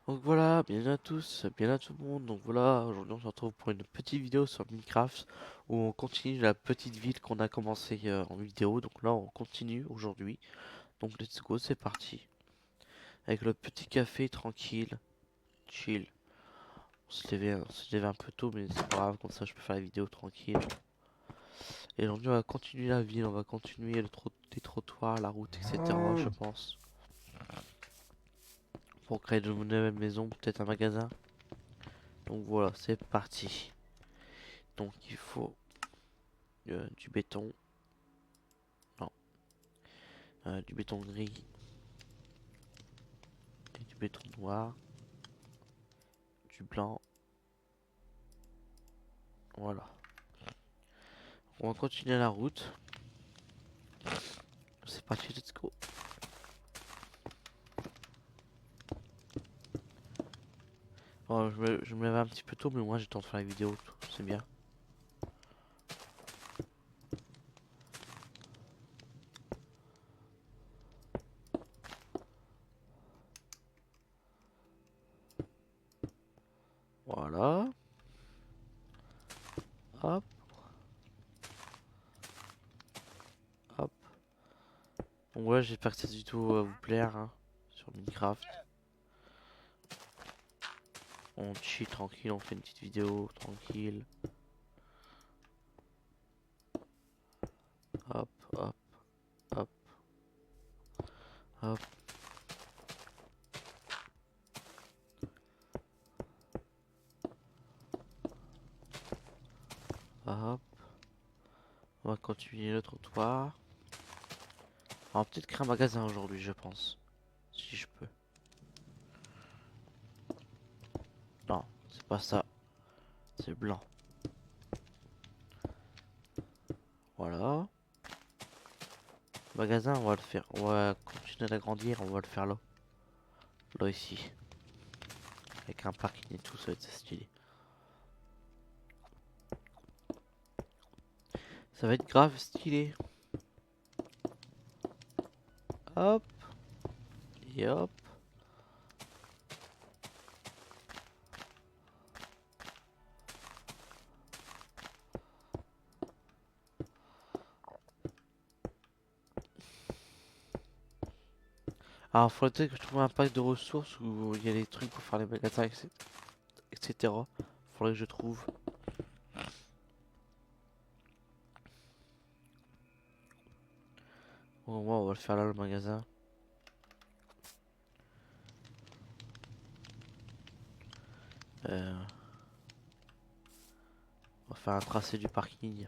Donc voilà, bienvenue à tous, bienvenue à tout le monde. Donc voilà, aujourd'hui on se retrouve pour une petite vidéo sur Minecraft où on continue la petite ville qu'on a commencé en vidéo. Donc là on continue aujourd'hui. Donc let's go, c'est parti. Avec le petit café tranquille, chill. On se levait un peu tôt mais c'est pas grave, comme ça je peux faire la vidéo tranquille. Et aujourd'hui on va continuer la ville, on va continuer les trottoirs, la route, etc. je pense. Pour créer de nouvelles maisons, peut-être un magasin. Donc voilà, c'est parti. Donc il faut du béton. Non, du béton gris et du béton noir, du blanc. Voilà. On va continuer la route. C'est parti, let's go. Bon, je me lève un petit peu tôt, mais moi j'ai le temps de faire la vidéo, c'est bien. Voilà. Hop, hop. Donc voilà, j'espère que cette vidéo va vous plaire hein, sur Minecraft. On chill tranquille, on fait une petite vidéo tranquille. Hop, hop, hop, hop, hop. On va continuer le trottoir. On va peut-être créer un magasin aujourd'hui, je pense. Si je peux. Non, c'est pas ça. C'est blanc. Voilà. Magasin, on va le faire. On va continuer d'agrandir, on va le faire là. Là, ici. Avec un parking et tout, ça va être stylé. Ça va être grave stylé. Hop. Et hop. Alors, faudrait peut-être que je trouve un pack de ressources où il y a des trucs pour faire les magasins, etc. Faudrait que je trouve. Bon, moi, on va le faire là, le magasin. Euh, on va faire un tracé du parking.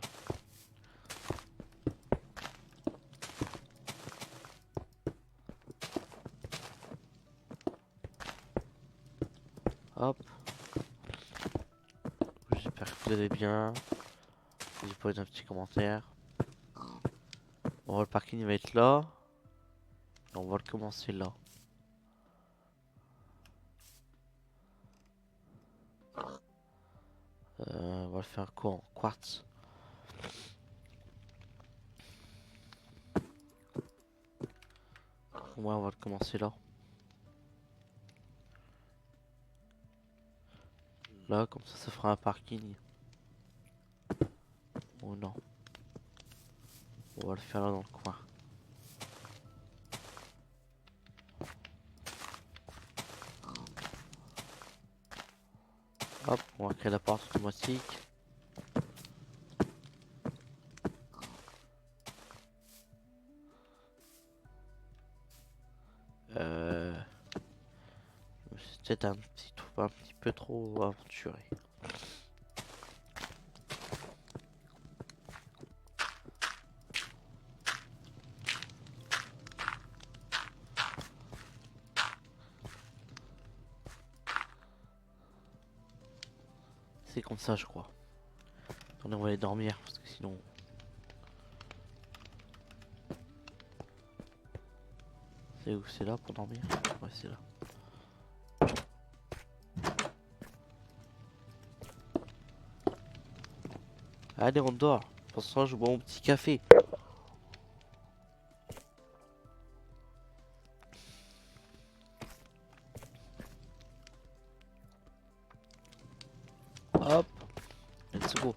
Hop. J'espère que vous allez bien. N'hésitez pas à mettre un petit commentaire. Bon, le parking il va être là. Et on va le commencer là. On va le faire quoi en quartz. Ouais, on va le commencer là. Là, comme ça fera un parking. Oh non. On va le faire là dans le coin. Hop, on va créer la porte automatique. Euh... C'est peut-être un petit peu trop aventuré. C'est comme ça, je crois. Attendez, on va aller dormir parce que sinon. C'est où? C'est là pour dormir? Ouais, c'est là. Allez, on dort. Pour ce soir, je bois mon petit café. c'est gros.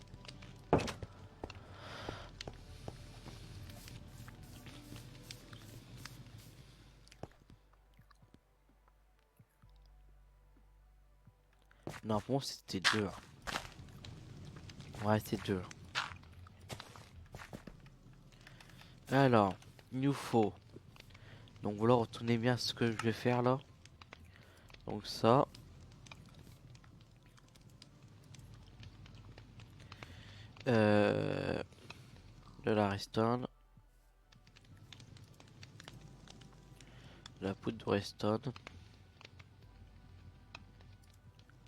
Non, pour moi c'était 2. Ouais, c'est 2. Alors, il nous faut. Donc voilà, retournez bien ce que je vais faire là. Donc ça. De la Redstone. De la poudre de Redstone.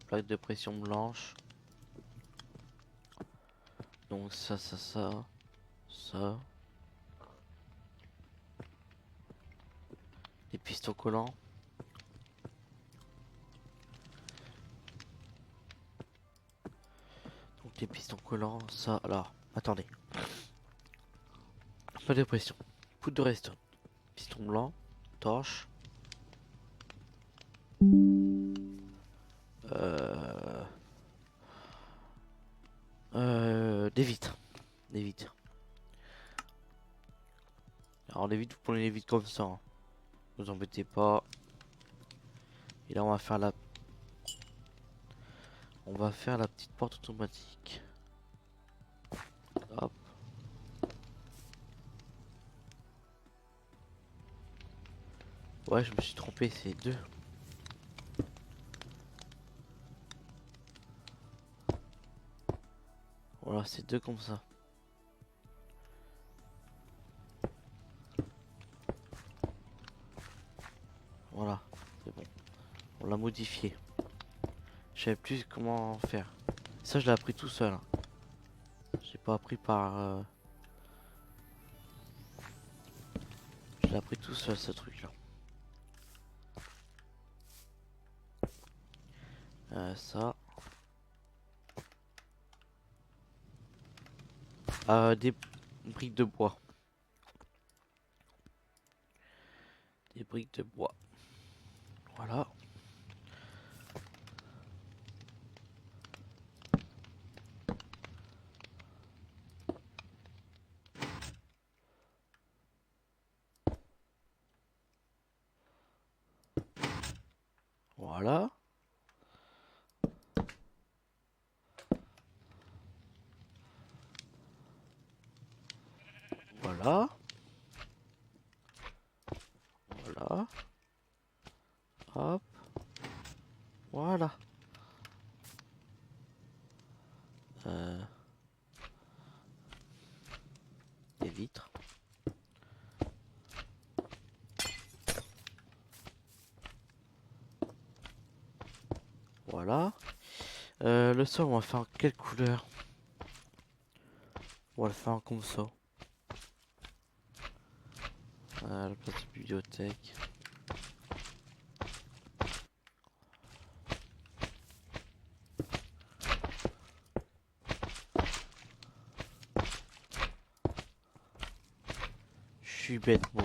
Plaque de pression blanche. Donc ça. Ça. Des pistons collants. Donc des pistons collants, ça. Alors, attendez. Pas de pression. Poudre de Redstone. Piston blanc. Torche. Euh... Des vitres. Des vitres. Alors les vitres, vous prenez les vitres comme ça. Hein. Ne vous embêtez pas. Et là on va faire la... On va faire la petite porte automatique. Hop. Ouais, je me suis trompé, c'est 2. Voilà, c'est 2 comme ça. Voilà, c'est bon. On l'a modifié. Je savais plus comment faire. Ça, je l'ai appris tout seul. Hein. J'ai pas appris par... Je l'ai appris tout seul, ce truc-là. Ça. Des briques de bois. Des briques de bois. Voilà. Voilà. Voilà. Voilà. Hop. Voilà. Des vitres. Voilà. Le sol, on va faire en quelle couleur? On va le faire comme ça. La petite bibliothèque. Je suis bête, bon.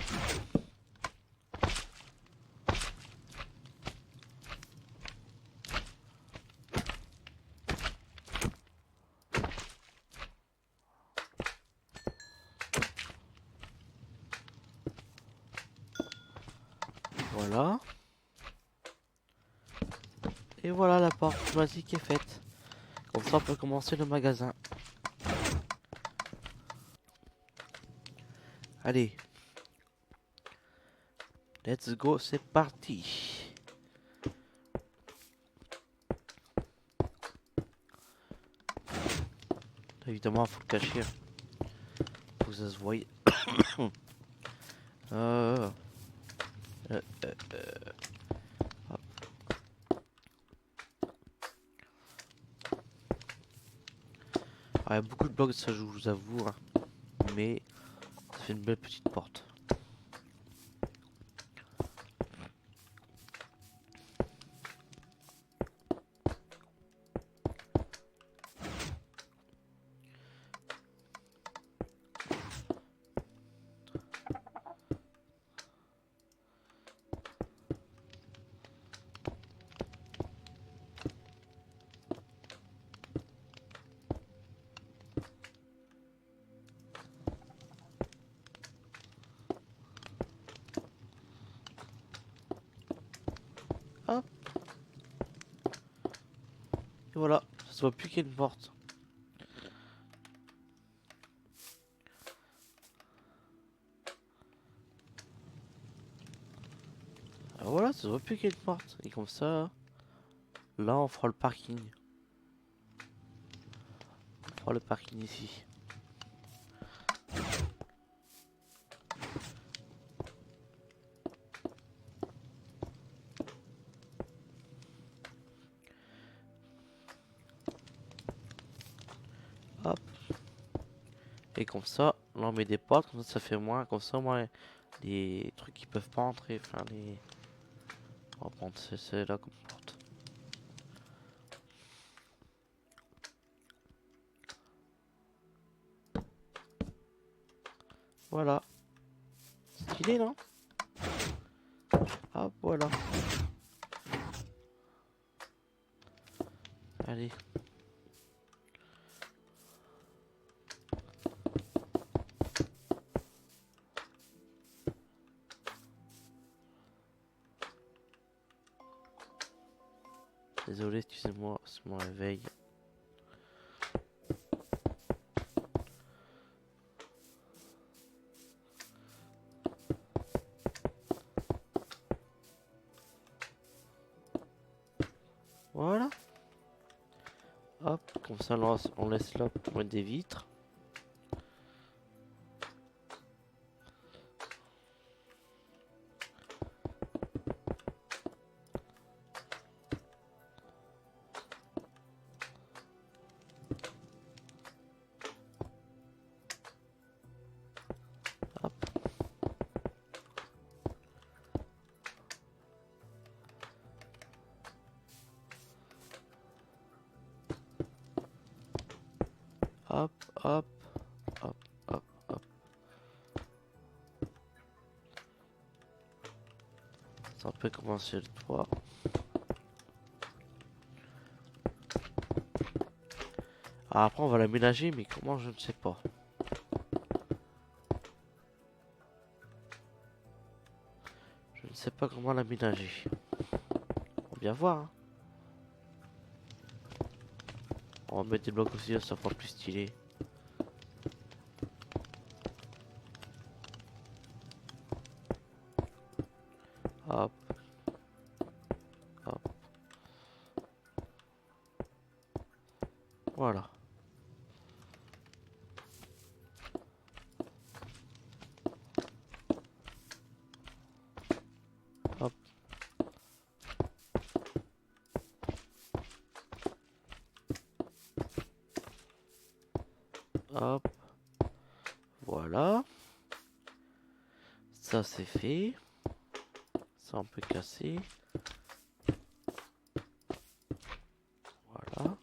Voilà. Et voilà, la porte automatique est faite. Comme ça, on peut commencer le magasin. Allez. Let's go, c'est parti. Évidemment, il faut le cacher. Faut que ça se voie. Hop. Ah, il y a beaucoup de blocs, ça je vous avoue. Hein. Mais ça fait une belle petite porte. Et voilà, ça se voit plus qu'il y a une porte. Ah, voilà, ça se voit plus qu'il y a une porte. Et comme ça, là on fera le parking. On fera le parking ici. Hop. Et comme ça, là on met des portes, comme ça fait moins. Comme ça, moi, les trucs qui peuvent pas entrer. Enfin, les. On va prendre celle-là comme porte. Voilà. Stylé, non? Hop, voilà. Allez. Désolé, excusez-moi, c'est mon réveil. Voilà. Hop, comme ça on laisse là pour mettre des vitres. Hop. Hop, hop, hop, hop, hop. Ça peut commencer le toit. Ah, après on va l'aménager, mais comment je ne sais pas. Je ne sais pas comment l'aménager. On va bien voir. Hein. On va mettre des blocs aussi, ça sera plus stylé. Hop. Hop. Voilà. Hop. Hop. Voilà. Ça c'est fait. Ça on peut casser. Voilà.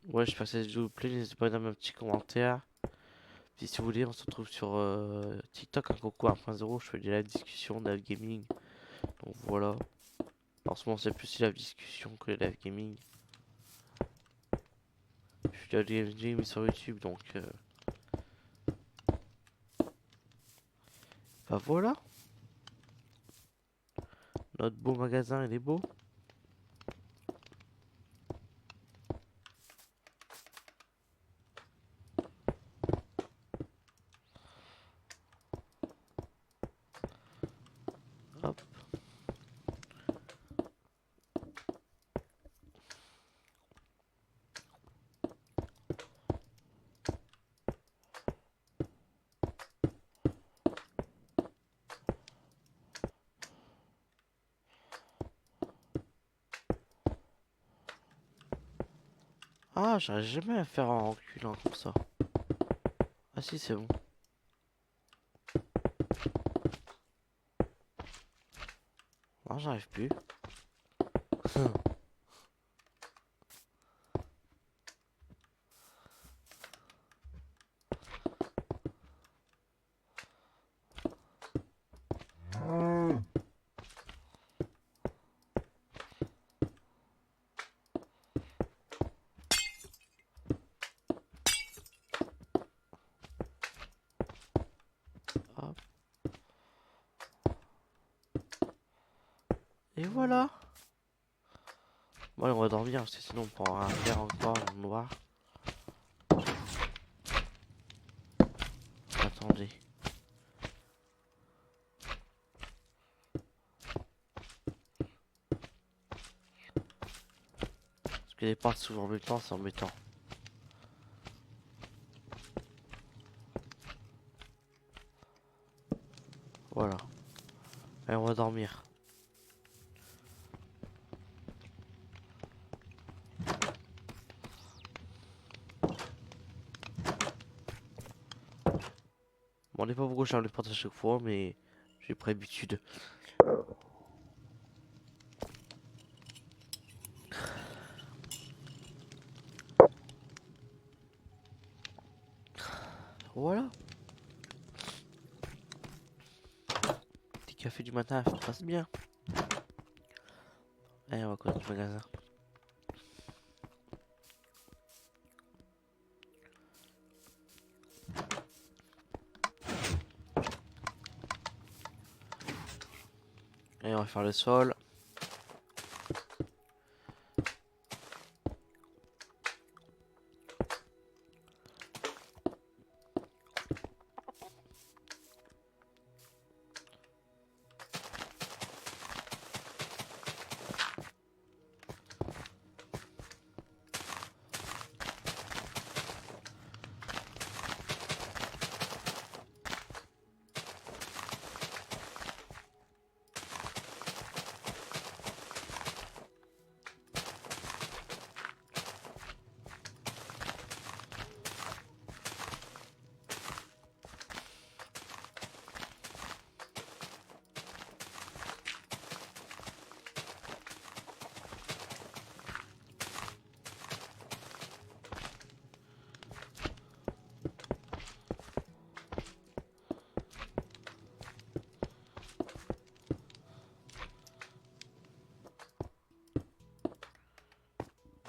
Ouais, j'espère que ça vous plaît. N'hésitez pas à mettre un petit commentaire. Puis si vous voulez, on se retrouve sur TikTok, un Coco 1.0. Je fais des live discussions, live gaming. Donc voilà. En ce moment, c'est plus les live discussion que les live gaming. Je suis live gaming sur YouTube, donc bah voilà. Notre beau magasin, il est beau. Hop. Ah, j'arrive jamais à faire en reculant comme ça. Ah si, c'est bon. Non, j'arrive plus. Hop. Et voilà. Bon, allez, on va dormir parce que sinon on pourra rien faire encore dans le noir. Attendez. Parce que les portes s'ouvrent en même temps, c'est embêtant. Voilà. Allez, on va dormir. Bon, on n'est pas beaucoup chargé les portes à chaque fois, mais j'ai pris l'habitude. Voilà. Petit café du matin, ça passe bien. Allez, on va connaître le magasin. Allez, on va faire le sol.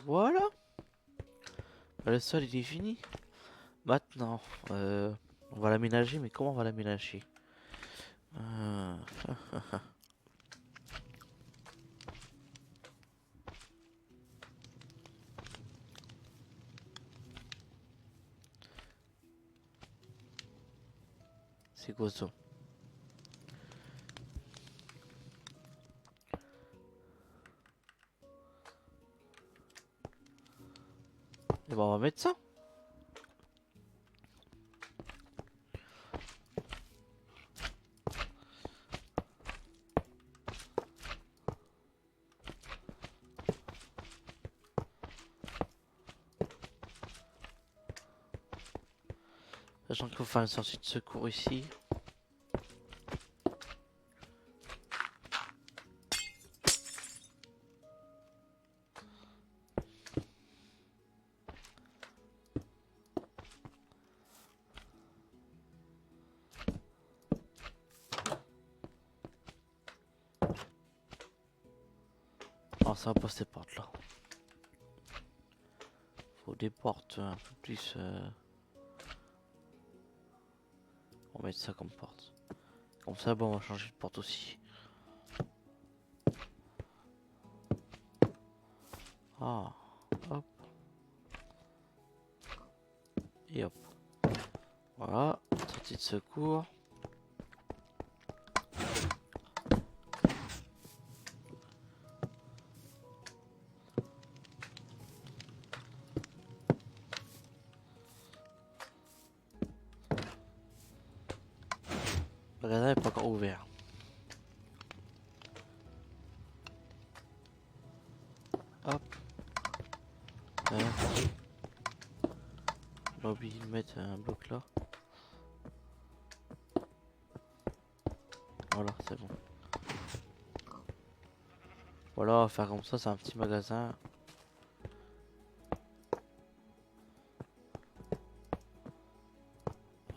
Voilà. Le sol, il est fini. Maintenant, on va l'aménager, mais comment on va l'aménager? Euh, C'est quoi ça? Et ben on va mettre ça. Sachant qu'il faut faire une sortie de secours ici. Alors ça va pas ces portes là. Faut des portes un peu plus... On va mettre ça comme porte. Comme ça, bon, on va changer de porte aussi. Ah, hop. Et hop. Voilà, sortie de secours. Le magasin n'est pas encore ouvert. Hop. J'ai oublié de mettre un bloc là. Voilà, c'est bon. Voilà, on va faire comme ça, c'est un petit magasin.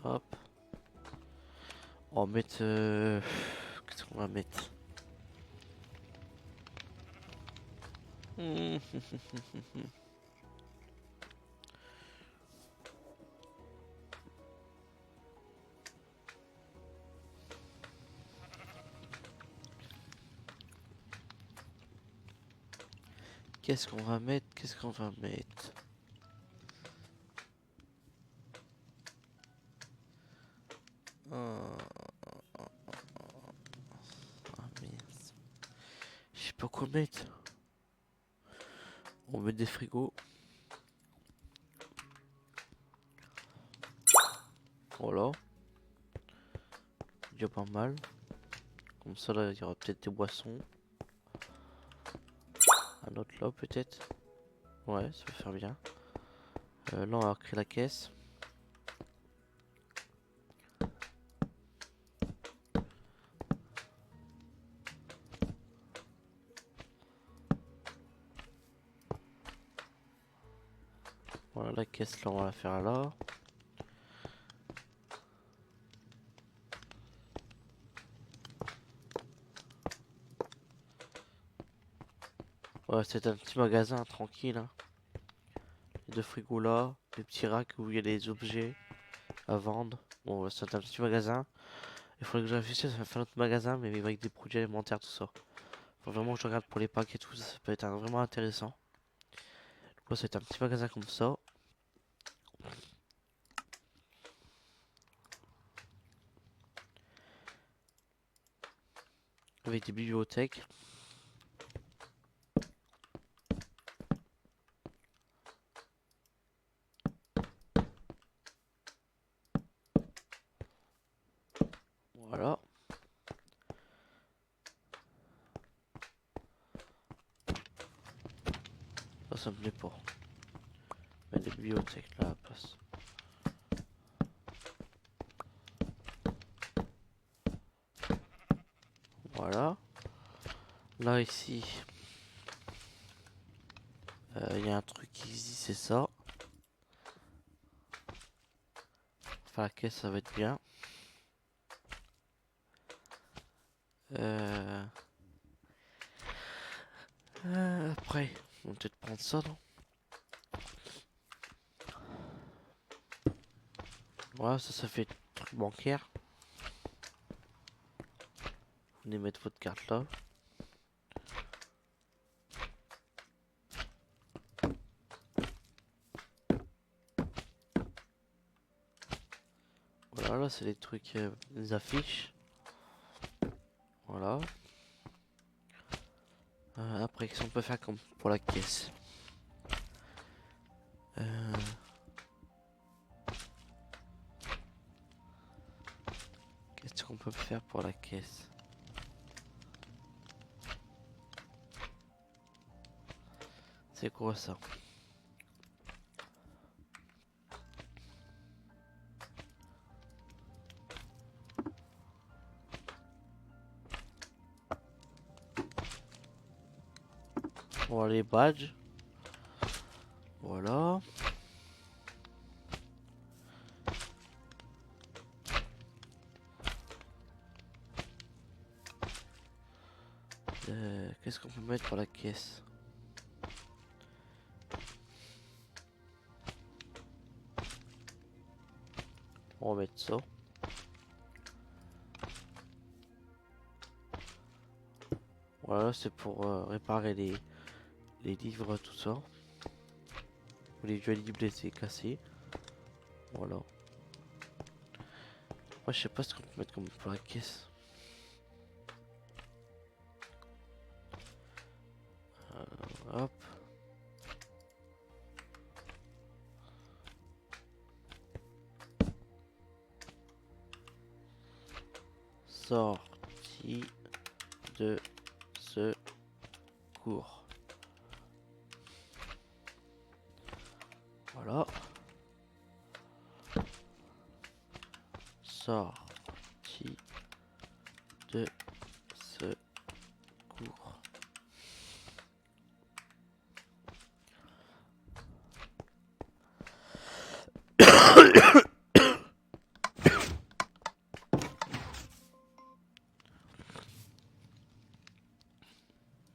Hop. On va mettre... Qu'est-ce qu'on va mettre? Qu'est-ce qu'on va mettre? Qu'est-ce qu'on va mettre? Ah, merde. Je sais pas quoi mettre. On met des frigos. Voilà. Déjà pas mal. Comme ça là il y aura peut-être des boissons. Un autre là peut-être. Ouais, ça va faire bien. Là on va créer la caisse. Voilà, la caisse là on va la faire là. Ouais, c'est un petit magasin tranquille, hein. Les deux frigos là, les petits racks où il y a des objets à vendre. Bon, c'est un petit magasin. Il faudrait que j'investisse à faire notre magasin, mais avec des produits alimentaires, tout ça. Faut vraiment que je regarde pour les packs et tout, ça peut être vraiment intéressant. Donc là, c'est un petit magasin comme ça. Avec des bibliothèques. Voilà. Ça me plaît pas. Mais des bibliothèques là à la place. Voilà. Là ici, il y a un truc qui existe, c'est ça. Enfin, la caisse, ça va être bien. Après, on va peut-être prendre ça, non? Voilà, ça fait truc bancaire. Vous venez mettre votre carte là. Voilà, là c'est les trucs, les affiches. Voilà. Après, qu'est-ce qu'on peut faire comme pour la caisse? Qu'est-ce qu'on peut faire pour la caisse? C'est quoi ça? Voilà les badges. Voilà. Qu'est-ce qu'on peut mettre pour la caisse? On va mettre ça. Voilà, c'est pour réparer les livres, tout ça. Ou les jeux libres laissés cassés. Voilà. Moi, je sais pas ce qu'on peut mettre comme pour la caisse. Hop. Sortie de ce cours. Voilà. Sortie de ce cours.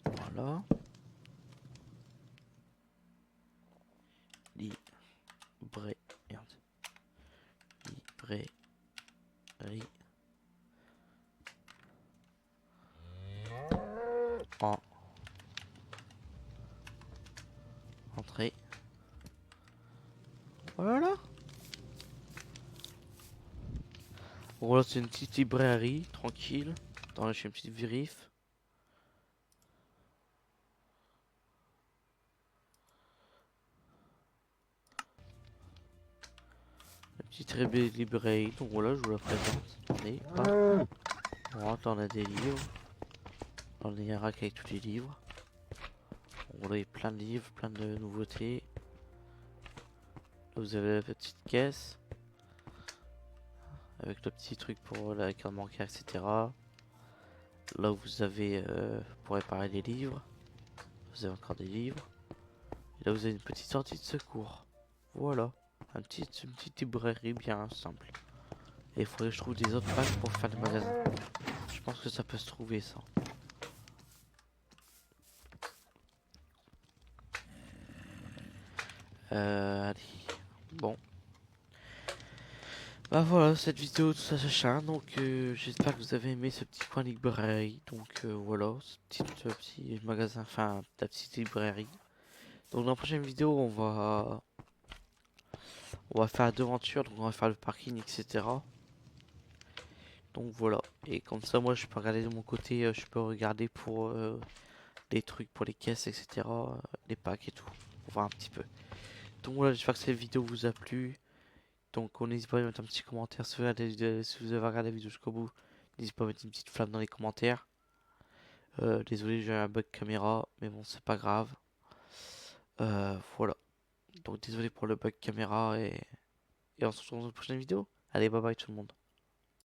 Voilà. Librairie. Merde. Librairie. En Entrez. Voilà. Voilà, c'est une petite librairie, tranquille. Attends, je fais une petite vérif. Une petite librairie, donc voilà, je vous la présente. Attendez, hop. On rentre, on a des livres. On a un rack avec tous les livres. Voilà, il y a plein de livres, plein de nouveautés. Là, vous avez la petite caisse. Avec le petit truc pour la carte bancaire, etc. Là, vous avez pour réparer les livres. Vous avez encore des livres. Et là, vous avez une petite sortie de secours. Voilà. Une petite librairie bien simple. Et il faudrait que je trouve des autres packs pour faire le magasin. Je pense que ça peut se trouver, ça. Allez. Bon. Bah voilà, cette vidéo, tout ça, machin. Donc, j'espère que vous avez aimé ce petit coin librairie. Donc, voilà, ce petit magasin, enfin, la petite librairie. Donc, dans la prochaine vidéo, on va faire deux aventures. Donc, on va faire le parking, etc. Donc, voilà. Et comme ça, moi, je peux regarder de mon côté. Je peux regarder pour les trucs, pour les caisses, etc. Les packs et tout. Pour voir un petit peu. Donc, voilà, j'espère que cette vidéo vous a plu. Donc, n'hésitez pas à mettre un petit commentaire si vous avez regardé la vidéo jusqu'au bout. N'hésitez pas à mettre une petite flamme dans les commentaires. Désolé, j'ai un bug caméra, mais bon, c'est pas grave. Voilà. Donc, désolé pour le bug caméra et on se retrouve dans une prochaine vidéo. Allez, bye bye tout le monde.